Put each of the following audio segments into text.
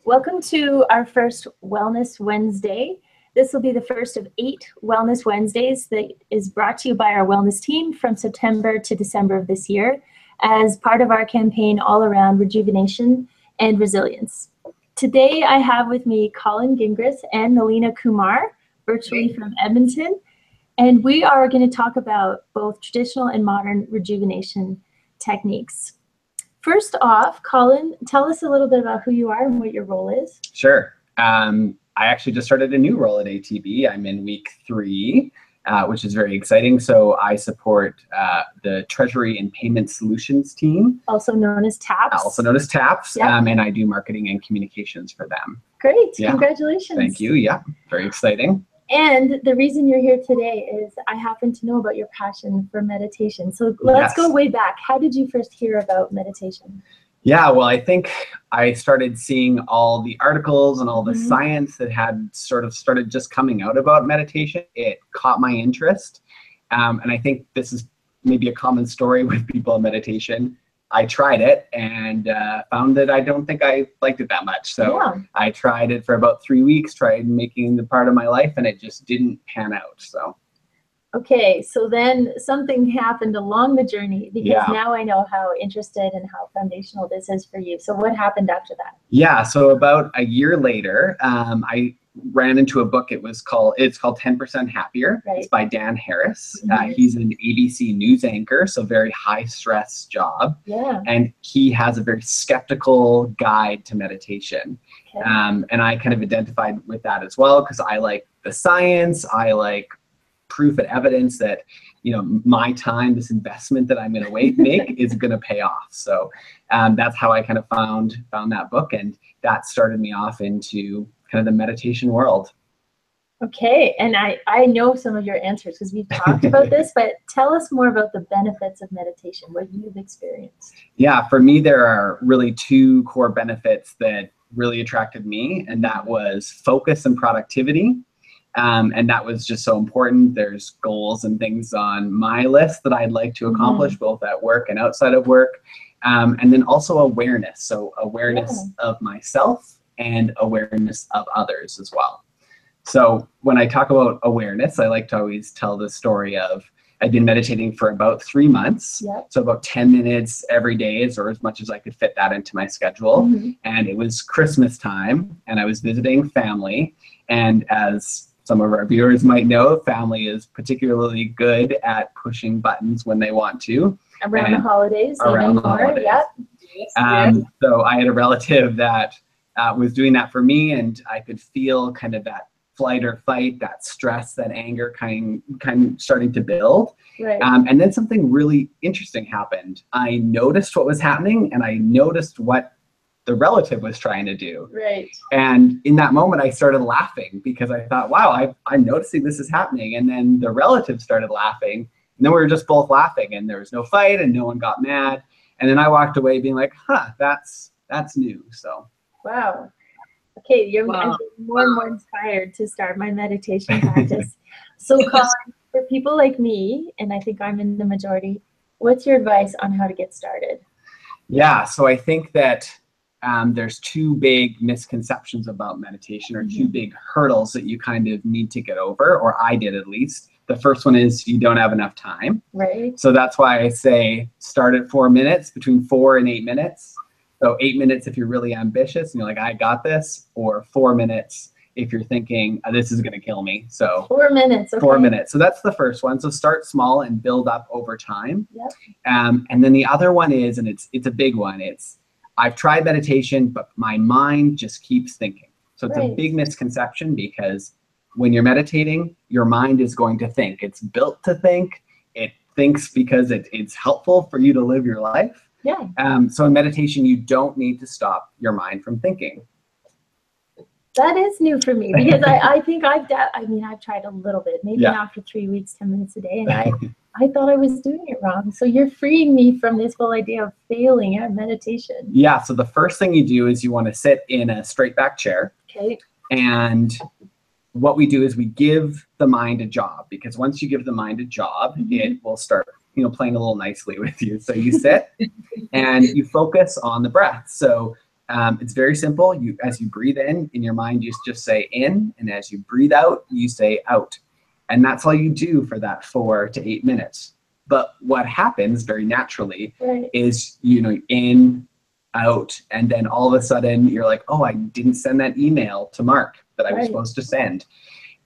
Welcome to our first Wellness Wednesday. This will be the first of 8 Wellness Wednesdays that is brought to you by our wellness team from September to December of this year as part of our campaign all around rejuvenation and resilience. Today I have with me Colin Gingras and Nalina Kumar, virtually from Edmonton, and we are going to talk about both traditional and modern rejuvenation techniques. First off, Colin, tell us a little bit about who you are and what your role is. Sure. I actually just started a new role at ATB. I'm in week 3, which is very exciting. So I support the Treasury and Payment Solutions team. Also known as TAPS. Yep. And I do marketing and communications for them. Great. Yeah. Congratulations. Thank you. Yeah, very exciting. And the reason you're here today is I happen to know about your passion for meditation. So let's go way back. How did you first hear about meditation? Yeah, well, I think I started seeing all the articles and all the science that had sort of started just coming out about meditation. It caught my interest. And I think this is maybe a common story with people in meditation. I tried it and found that I don't think I liked it that much. So I tried it for about 3 weeks, tried making the part of my life, and it just didn't pan out. So. Okay, so then something happened along the journey because now I know how interested and how foundational this is for you. So what happened after that? Yeah, so about a year later, I ran into a book. It's called 10% Happier. Right. It's by Dan Harris. He's an ABC news anchor, so very high stress job. Yeah. And he has a very skeptical guide to meditation. Okay. And I kind of identified with that as well because I like the science. I like proof and evidence that, my time, this investment that I'm going to make is going to pay off. So that's how I kind of found that book, and that started me off into kind of the meditation world. Okay, and I know some of your answers because we've talked about this, but tell us more about the benefits of meditation, what you've experienced. Yeah, for me, there are really 2 core benefits that really attracted me, and that was focus and productivity. And that was just so important. There's goals and things on my list that I'd like to accomplish, both at work and outside of work. And then also awareness. So awareness of myself and awareness of others as well. So when I talk about awareness, I like to always tell the story of I've been meditating for about 3 months. Yep. So about 10 minutes every day or as much as I could fit that into my schedule. And it was Christmas time and I was visiting family. And as some of our viewers might know, family is particularly good at pushing buttons when they want to. Around the holidays. Yep. So I had a relative that was doing that for me, and I could feel kind of that flight or fight, that stress, that anger kind of starting to build. Right. And then something really interesting happened. I noticed what was happening, and I noticed what the relative was trying to do. Right. And in that moment, I started laughing because I thought, wow, I'm noticing this is happening. And then the relative started laughing. And then we were just both laughing, and there was no fight and no one got mad. And then I walked away being like, that's new. So. Wow. Okay, I'm getting more and more inspired to start my meditation practice. So Colin, for people like me, and I think I'm in the majority, what's your advice on how to get started? Yeah, so I think that there's 2 big misconceptions about meditation, or 2 big hurdles that you kind of need to get over, or I did at least. The first one is you don't have enough time. Right. So that's why I say start at 4 minutes, between 4 and 8 minutes. So 8 minutes if you're really ambitious and you're like, I got this, or 4 minutes if you're thinking, this is going to kill me. So 4 minutes. Okay. 4 minutes. So that's the first one. So start small and build up over time. Yep. And then the other one is, and it's a big one, I've tried meditation, but my mind just keeps thinking. So it's a big misconception because when you're meditating, your mind is going to think. It's built to think. It thinks because it's helpful for you to live your life. Yeah. So in meditation, you don't need to stop your mind from thinking. That is new for me because I think I've tried a little bit, maybe not for 3 weeks, 10 minutes a day, and I thought I was doing it wrong. So you're freeing me from this whole idea of failing at meditation. Yeah. So the first thing you do is you want to sit in a straight back chair. Okay. And what we do is we give the mind a job, because once you give the mind a job, it will start, playing a little nicely with you. So you sit and you focus on the breath. So It's very simple. As you breathe in your mind, you just say in, and as you breathe out, you say out. And that's all you do for that 4 to 8 minutes. But what happens very naturally is, in, out, and then all of a sudden you're like, oh, I didn't send that email to Mark that I was supposed to send.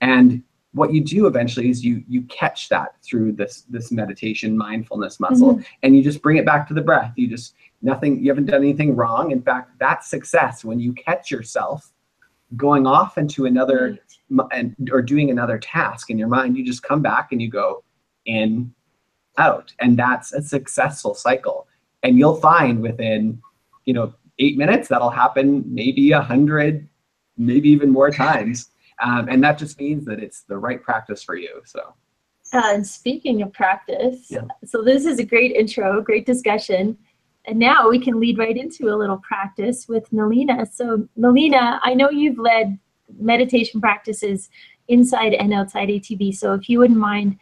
And what you do eventually is you catch that through this meditation mindfulness muscle, and you just bring it back to the breath. You haven't done anything wrong. In fact, that's success. When you catch yourself going off into another or doing another task in your mind, you just come back and you go in, out, and that's a successful cycle. And you'll find within 8 minutes that'll happen maybe 100, maybe even more times. And that just means that it's the right practice for you. So, and speaking of practice, so this is a great intro, great discussion. And now we can lead right into a little practice with Nalina. So Nalina, I know you've led meditation practices inside and outside ATB. So if you wouldn't mind,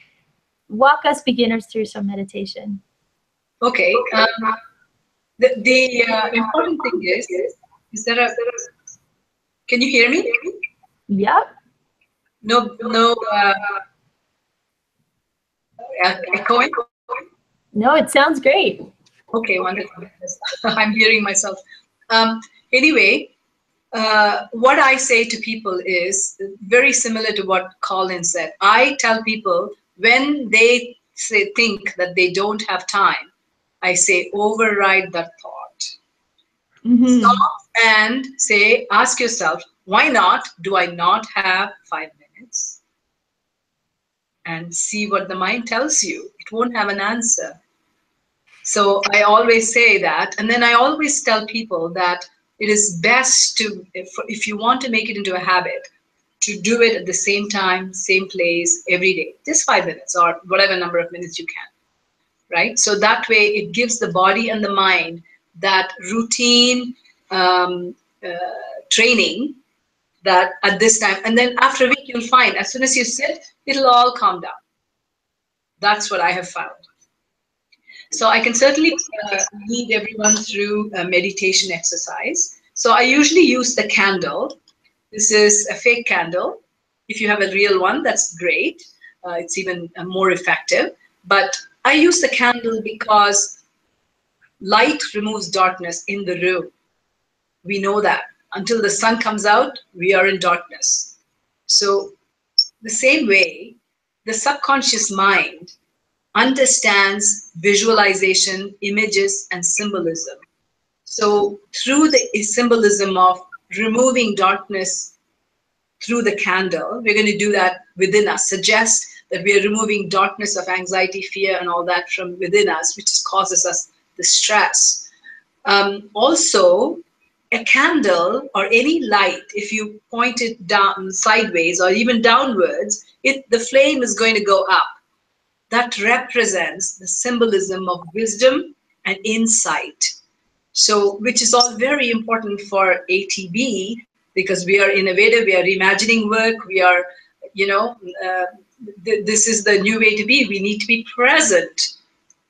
walk us beginners through some meditation. Okay. The important thing is there can you hear me? Yep. No echoing? No, it sounds great. Okay, wonderful. I'm hearing myself. Anyway, what I say to people is very similar to what Colin said. I tell people when they think that they don't have time, I say override that thought. Stop and say, ask yourself, why not? Do I not have 5 minutes? And see what the mind tells you. It won't have an answer. So I always say that, and then I always tell people that it is best to, if you want to make it into a habit, to do it at the same time, same place, every day, just 5 minutes or whatever number of minutes you can, right? So that way it gives the body and the mind that routine training that at this time, and then after a week you'll find as soon as you sit, it'll all calm down. That's what I have found. So I can certainly lead everyone through a meditation exercise. So I usually use the candle. This is a fake candle. If you have a real one, that's great. It's even more effective. But I use the candle because light removes darkness in the room. We know that. Until the sun comes out, we are in darkness. So the same way, the subconscious mind understands visualization, images, and symbolism. So through the symbolism of removing darkness through the candle, we're going to do that within us, suggest that we are removing darkness of anxiety, fear, and all that from within us, which causes us the stress. Also, a candle or any light, if you point it down sideways or even downwards, the flame is going to go up. That represents the symbolism of wisdom and insight. So, which is all very important for ATB because we are innovative, we are reimagining work, we are, this is the new way to be. We need to be present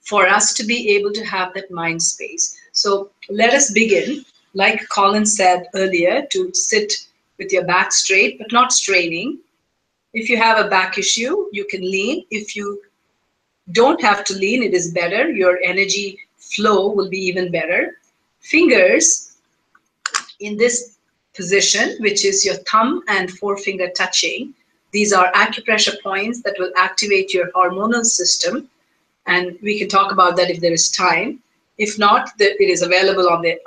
for us to be able to have that mind space. So let us begin, like Colin said earlier, to sit with your back straight, but not straining. If you have a back issue, you can lean. If you don't have to lean, it is better. Your energy flow will be even better. Fingers in this position, which is your thumb and forefinger touching. These are acupressure points that will activate your hormonal system. And we can talk about that if there is time. If not, it is available on the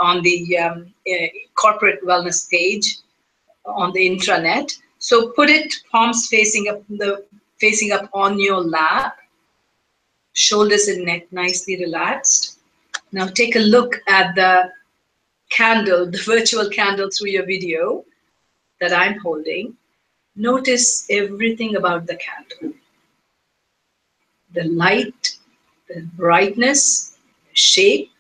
corporate wellness page on the intranet. So put it palms facing up on your lap. Shoulders and neck nicely relaxed. Now take a look at the candle, the virtual candle through your video that I'm holding. Notice everything about the candle. The light, the brightness, the shape,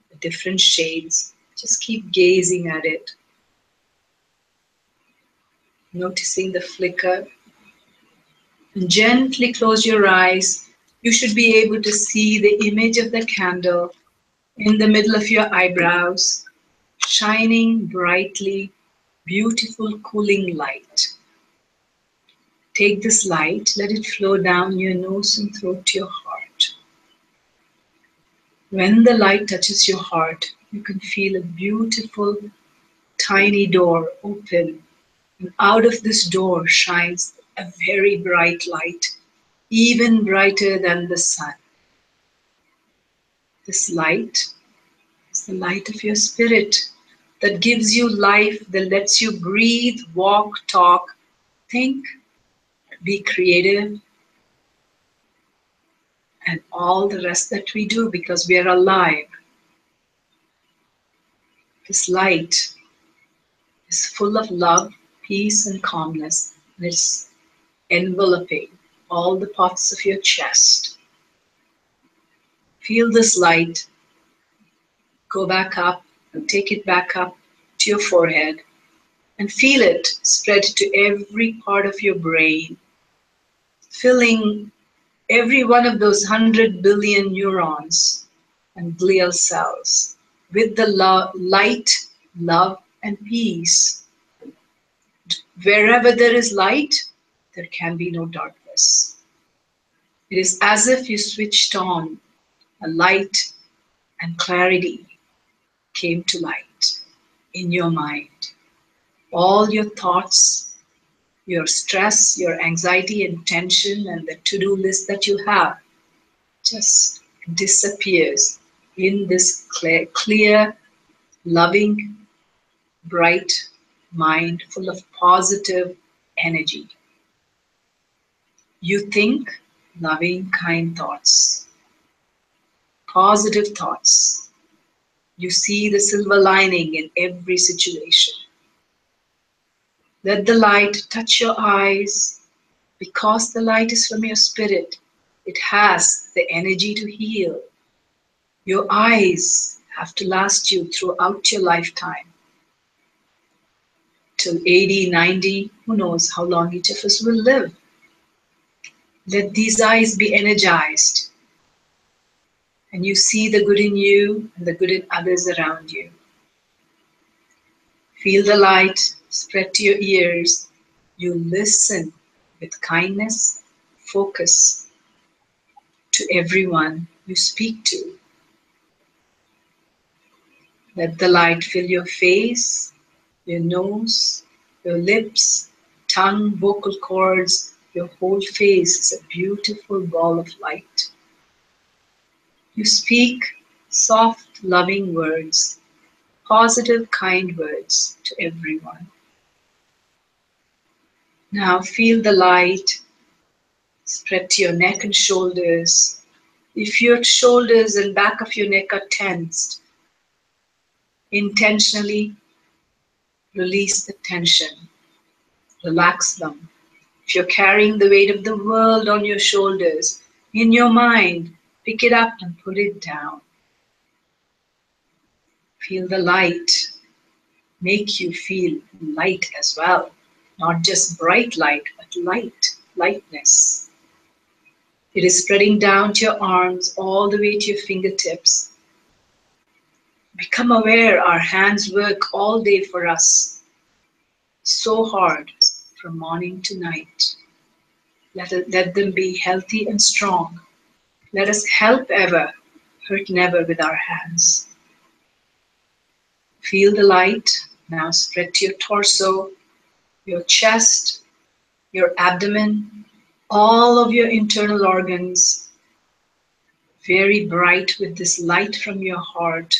the different shades. Just keep gazing at it. Noticing the flicker. And gently close your eyes. You should be able to see the image of the candle in the middle of your eyebrows. shining brightly, beautiful cooling light. Take this light, let it flow down your nose and throat to your heart. When the light touches your heart, you can feel a beautiful tiny door open. And out of this door shines a very bright light, even brighter than the sun. This light is the light of your spirit that gives you life, that lets you breathe, walk, talk, think, be creative, and all the rest that we do because we are alive. This light is full of love, peace, and calmness, and it's enveloping all the parts of your chest. Feel this light go back up and take it back up to your forehead and feel it spread to every part of your brain, filling every one of those 100 billion neurons and glial cells with the light, love, and peace. Wherever there is light, there can be no darkness. It is as if you switched on a light and clarity came to light in your mind. All your thoughts, your stress, your anxiety and tension and the to-do list that you have just disappears in this clear, loving, bright mind full of positive energy. You think loving, kind thoughts, positive thoughts. You see the silver lining in every situation. Let the light touch your eyes. Because the light is from your spirit, it has the energy to heal. Your eyes have to last you throughout your lifetime. Till 80, 90, who knows how long each of us will live. Let these eyes be energized, and you see the good in you and the good in others around you. Feel the light spread to your ears. You listen with kindness, focus to everyone you speak to. Let the light fill your face, your nose, your lips, tongue, vocal cords. Your whole face is a beautiful ball of light. You speak soft, loving words, positive, kind words to everyone. Now feel the light spread to your neck and shoulders. If your shoulders and back of your neck are tensed, intentionally release the tension. Relax them. If you're carrying the weight of the world on your shoulders, in your mind, pick it up and put it down. Feel the light make you feel light as well. Not just bright light, but lightness. It is spreading down to your arms, all the way to your fingertips. Become aware our hands work all day for us. So hard from morning to night. Let them be healthy and strong. Let us help ever, hurt never with our hands. Feel the light now spread to your torso, your chest, your abdomen, all of your internal organs, very bright with this light from your heart,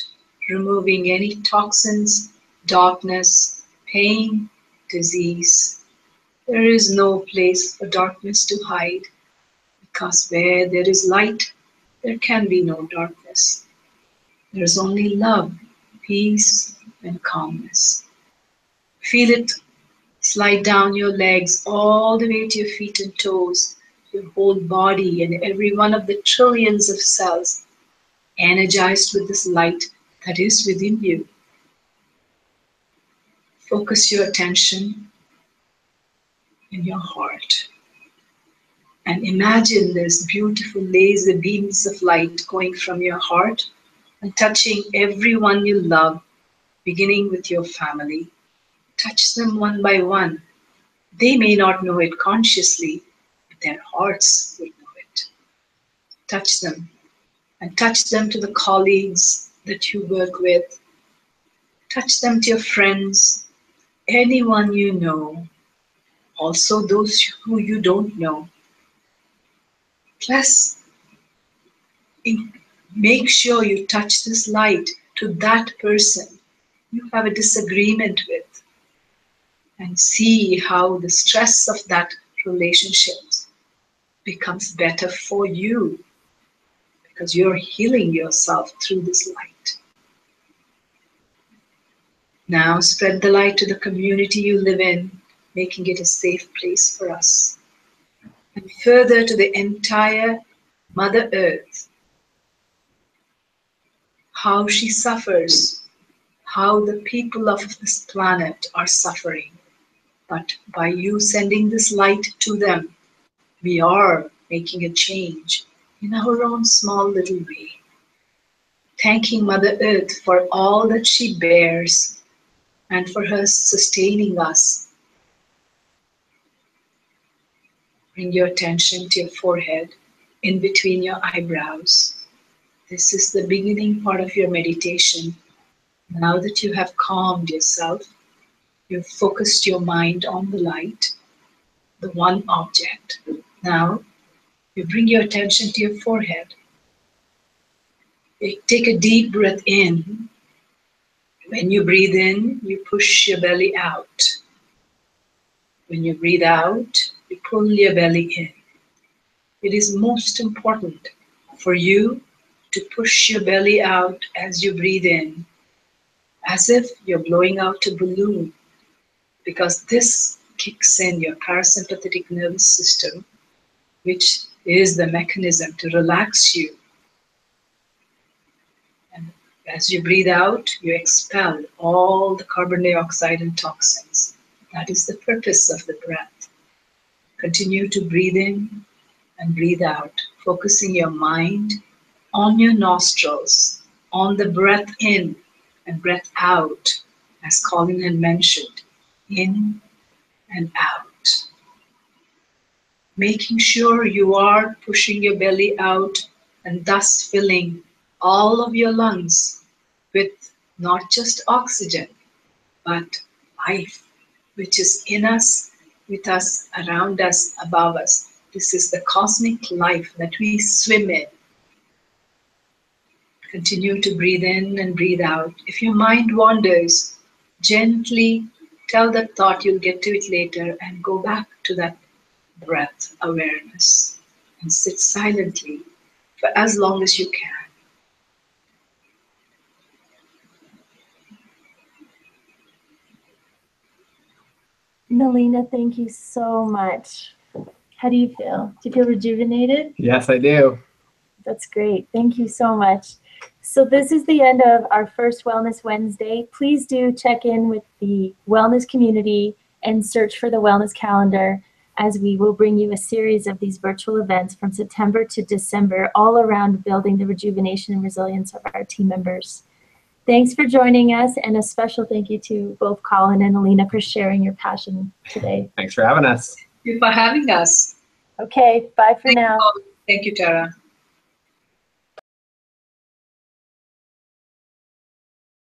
removing any toxins, darkness, pain, disease. There is no place for darkness to hide, because where there is light, there can be no darkness. There is only love, peace, and calmness. Feel it slide down your legs all the way to your feet and toes, your whole body and every one of the trillions of cells energized with this light that is within you. Focus your attention in your heart and imagine there's beautiful laser beams of light going from your heart and touching everyone you love, beginning with your family. Touch them one by one. They may not know it consciously, but their hearts will know it. Touch them, and touch them to the colleagues that you work with. Touch them to your friends, anyone you know, also those who you don't know. Plus, make sure you touch this light to that person you have a disagreement with, and see how the stress of that relationship becomes better for you, because you're healing yourself through this light. Now spread the light to the community you live in, making it a safe place for us. And further to the entire Mother Earth, how she suffers, how the people of this planet are suffering. But by you sending this light to them, we are making a change in our own small little way. Thanking Mother Earth for all that she bears, and for her sustaining us. Bring your attention to your forehead, in between your eyebrows. This is the beginning part of your meditation. Now that you have calmed yourself, you've focused your mind on the light, the one object. Now, you bring your attention to your forehead. Take a deep breath in. When you breathe in, you push your belly out. When you breathe out, you pull your belly in. It is most important for you to push your belly out as you breathe in, as if you're blowing out a balloon, because this kicks in your parasympathetic nervous system, which is the mechanism to relax you. And as you breathe out, you expel all the carbon dioxide and toxins. That is the purpose of the breath. Continue to breathe in and breathe out, focusing your mind on your nostrils, on the breath in and breath out, as Colin had mentioned, in and out. Making sure you are pushing your belly out and thus filling all of your lungs with not just oxygen, but life, which is in us, with us, around us, above us. This is the cosmic life that we swim in. Continue to breathe in and breathe out. If your mind wanders, gently tell that thought you'll get to it later and go back to that breath awareness and sit silently for as long as you can. Nalina, thank you so much. How do you feel? Do you feel rejuvenated? Yes, I do. That's great. Thank you so much. So this is the end of our first Wellness Wednesday. Please do check in with the wellness community and search for the wellness calendar, as we will bring you a series of these virtual events from September to December, all around building the rejuvenation and resilience of our team members. Thanks for joining us, and a special thank you to both Colin and Nalina for sharing your passion today. Thanks for having us. Thank you for having us. Okay, bye for now. Thank you, Tara.